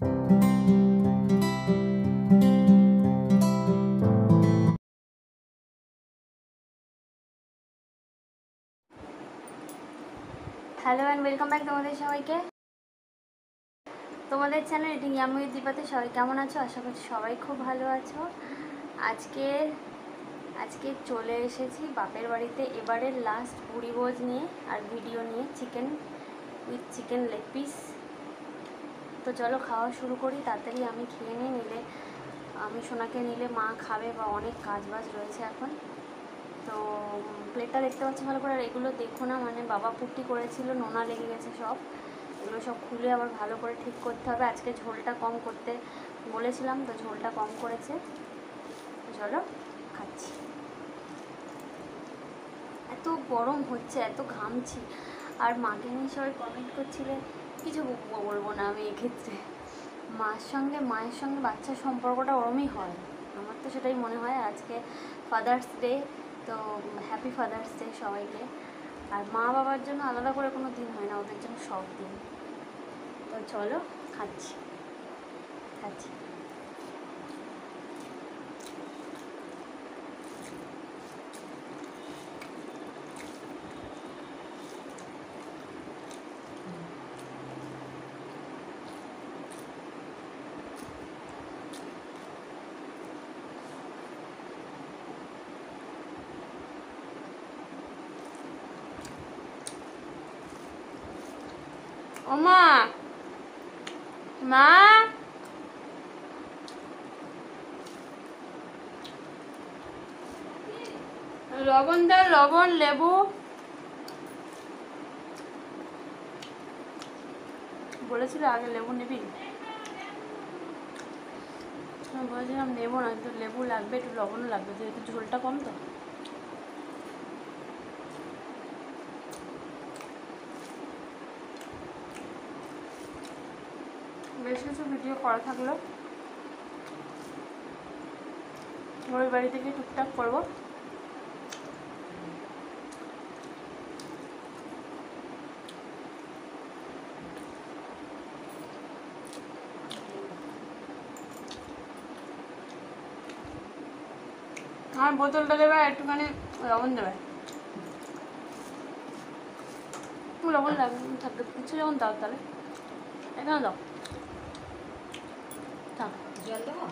Hello and welcome back তোমাদের সবাইকে, তোমাদের চ্যানেল এটি ইয়ামি উইথ দীপাতে। সবাই কেমন আছো? আশা করছি সবাই খুব ভালো আছো। আজকে চলে এসেছি বাপের বাড়িতে, এবারের লাস্ট ভুড়িভোজ নিয়ে আর ভিডিও নিয়ে, chicken with chicken leg piece. তো চলো খাওয়া শুরু করি তাড়াতাড়ি। আমি খেয়ে নিলে আমি সোনাকে নিলে মা খাবে, বা অনেক কাজ বাজ রয়েছে এখন। তো প্লেটটা দেখতে পাচ্ছি ভালো করে, আর এগুলো দেখো না, মানে বাবা পুট্টি করেছিল, নোনা লেগে গেছে সব। এগুলো সব খুলে আবার ভালো করে ঠিক করতে হবে। আজকে ঝোলটা কম করতে বলেছিলাম, তো ঝোলটা কম করেছে। চলো খাচ্ছি। এত গরম হচ্ছে, এত ঘামছি, আর মাকে নিয়ে সবাই কমেন্ট করছিলে, কিছু বলবো না আমি এক্ষেত্রে। মায়ের সঙ্গে বাচ্চার সম্পর্কটা ওরমই হয়, আমার তো সেটাই মনে হয়। আজকে ফাদার্স ডে, তো হ্যাপি ফাদার্স ডে সবাইকে। আর মা বাবার জন্য আলাদা করে কোনো দিন হয় না, ওদের জন্য সব দিন। তো চলো খাচ্ছি। ও মা, লবণ দাও, লবণ, লেবু। বলেছিল আগে লেবু নিবি, আমি বলেছিলাম নেবো না, কিন্তু লেবু লাগবে, একটু লবণও লাগবে, যেহেতু ঝোলটা কম। তো বেশ কিছু ভিডিও করা থাকলো, ওই বাড়ি থেকে টুকটাক করবো। আমার বোতলটা দেবে, একটুখানি লবণ দেবে। লবণ লাগবে থাকবে, কিছু যখন দাও তাহলে এখানে দাও। জল দেবো?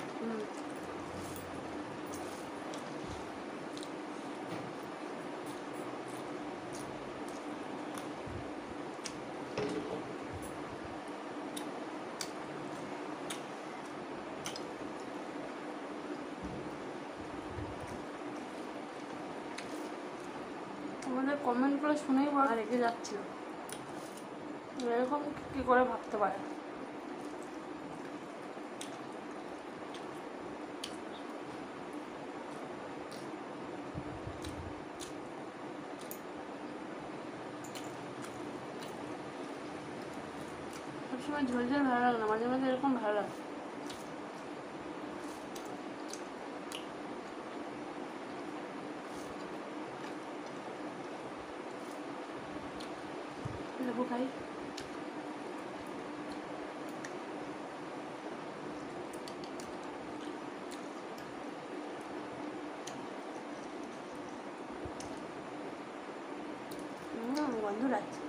তোমাদের কমেন্টগুলো শুনেই বড় রেগে যাচ্ছিল, এরকম কী করে ভাবতে পারে। সবসময় ঝোল ঝোল ভালো লাগে না, মাঝে মাঝে এরকম ভালো লাগে। লেবু খাই। গন্ধ লাগছে।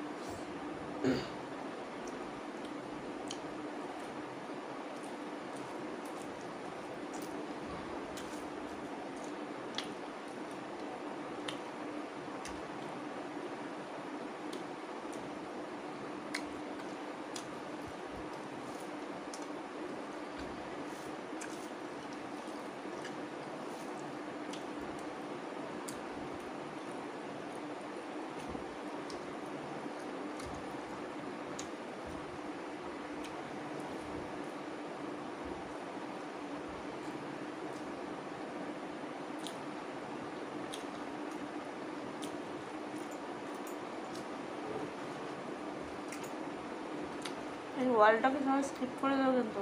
এই ওয়ালটাকে সবাই স্কিপ করে দেবো কিন্তু।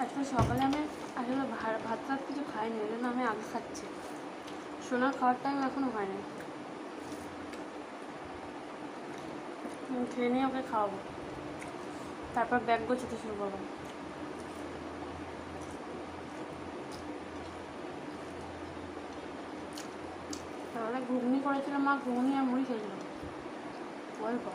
আজকে সকালে আমি আসলে ভাত টাত কিছু খাইনি, ওই জন্য আমি আগে খাচ্ছি। সোনার খাওয়ার টাইম এখনও হয়নি, খেয়ে নিয়ে ওকে খাওয়াবো। তারপর ব্যাগ গোছাতে শুরু করবো। তাহলে ঘুগনি করেছিলাম মা, ঘুগনি আর মুড়ি খেয়েছিলাম অল্প।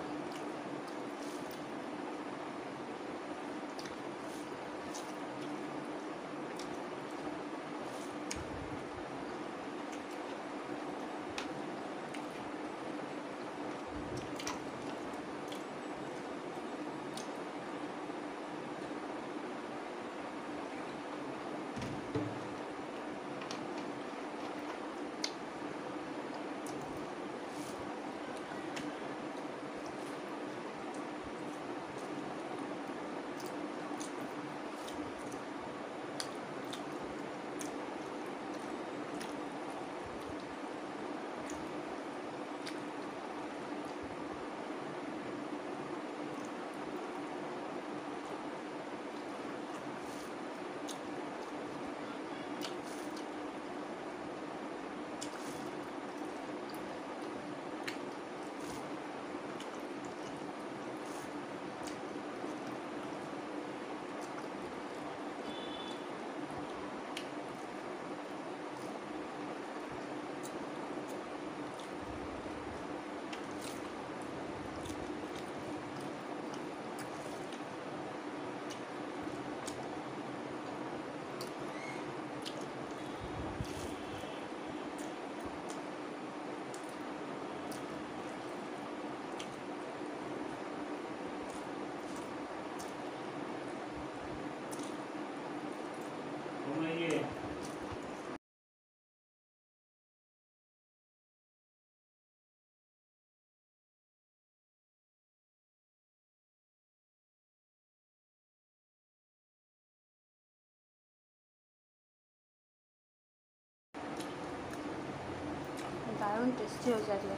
দারুণ টেস্টি হয়েছে আজকে।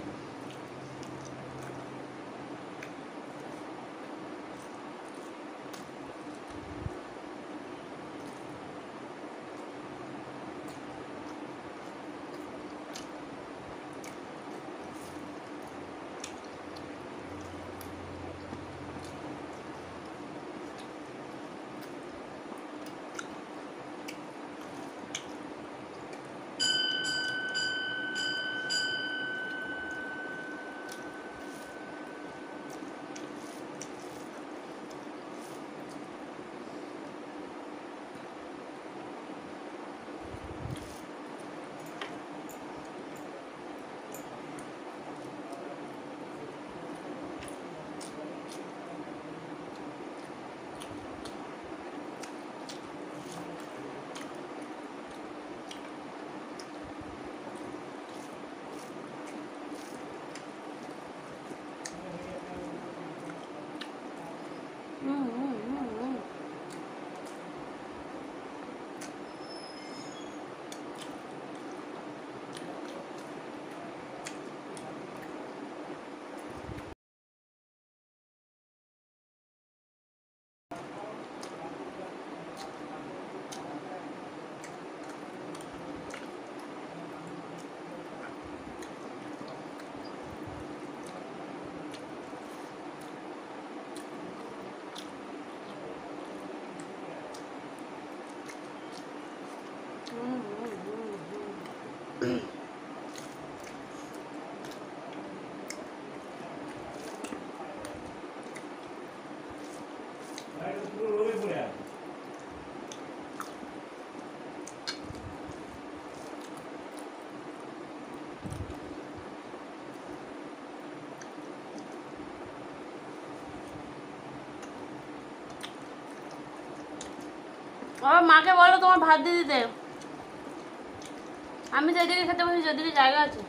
ও মাকে বলো তোমার ভাত দিয়ে দিতে। আমি তো এদিকে খেতে বসেছি, ওদিকে জায়গা আছে।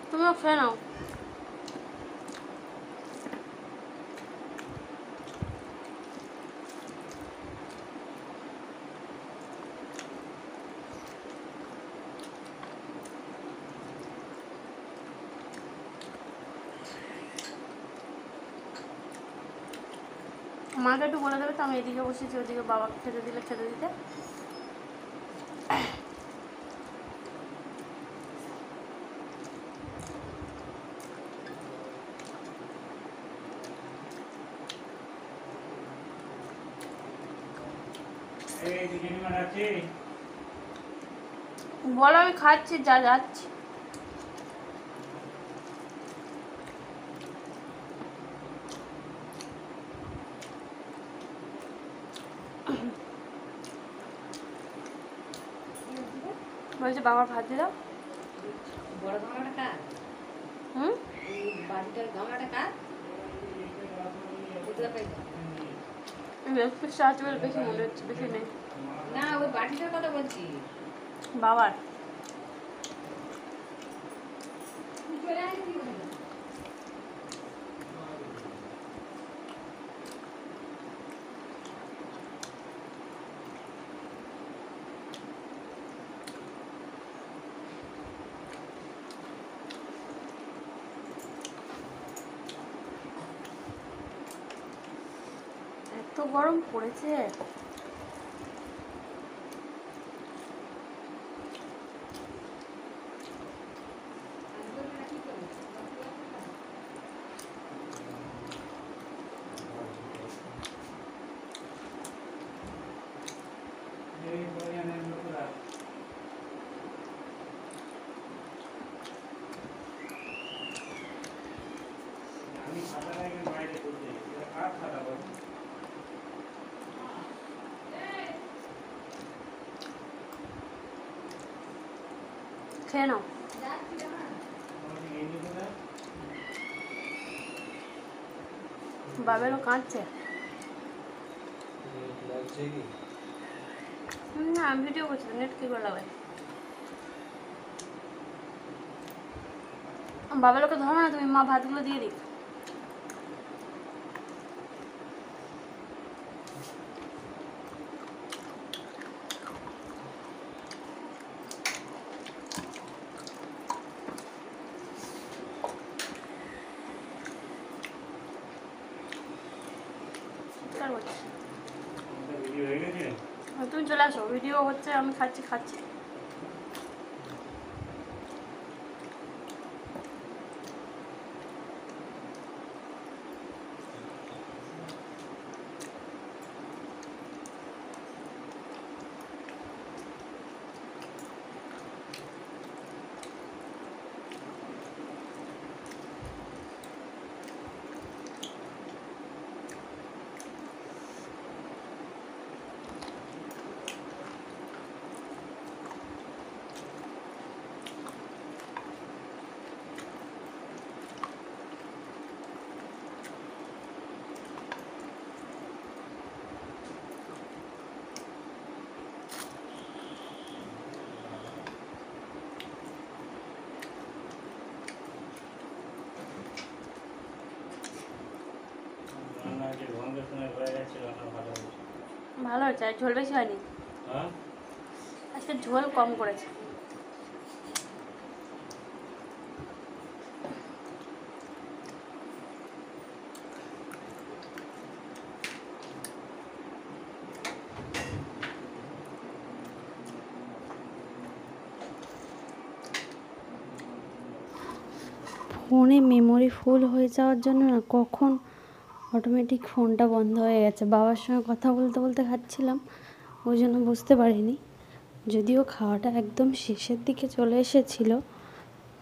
তুমিও খেয়ে নাও। মাকে একটু বলে দেবে তো, আমি এদিকে বসেছি, ওদিকে বাবাকে খেতে দিলে খেতে দিতে। বলো আমি খাচ্ছি, যা যাচ্ছি। বলছে বাবার ভাত দিয়ে দাও। বড় গামলাটা কার? হুম, এই বাড়িটার গামলাটা কার? বুঝতে পারছি। লেগ পিসটা আছে বলে বেশি মনে হচ্ছে, বেশি নেই। না, ওই বাটিটার কথা বলছি। বাবার তুই চলে আয় কি হলো? এত গরম পড়েছে। খেয়ে নাও। বাবেরও কাঁদছে। না, আমি ভিডিও করছি, নেট কি করে লাগাই? বাবেলোকে ধরো না তুমি, মা ভাতগুলো দিয়ে দিই। চিৎকার করছে। তুমি চলে আসো, ভিডিও হচ্ছে, আমি খাচ্ছি। ভালো হয়েছে, আর ঝোল বেশি হয়নি। আজকে ঝোল কম করেছে। ফোনে মেমোরি ফুল হয়ে যাওয়ার জন্য না কখন অটোমেটিক ফোনটা বন্ধ হয়ে গেছে। বাবার সঙ্গে কথা বলতে বলতে খাচ্ছিলাম, ওই জন্য বুঝতে পারিনি। যদিও খাওয়াটা একদম শেষের দিকে চলে এসেছিলো।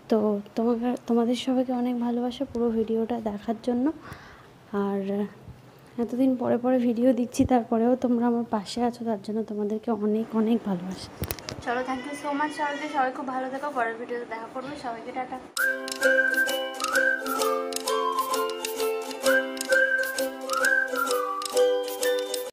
তো তোমাদের সবাইকে অনেক ভালোবাসা পুরো ভিডিওটা দেখার জন্য। আর এতদিন পরে পরে ভিডিও দিচ্ছি, তারপরেও তোমরা আমার পাশে আছো, তার জন্য তোমাদেরকে অনেক অনেক ভালোবাসা। চলো, থ্যাংক ইউ সো মাচ সবাইকে। সবাই খুব ভালো থেকো, পরের ভিডিওতে দেখা করবে। সবাইকে টাটা।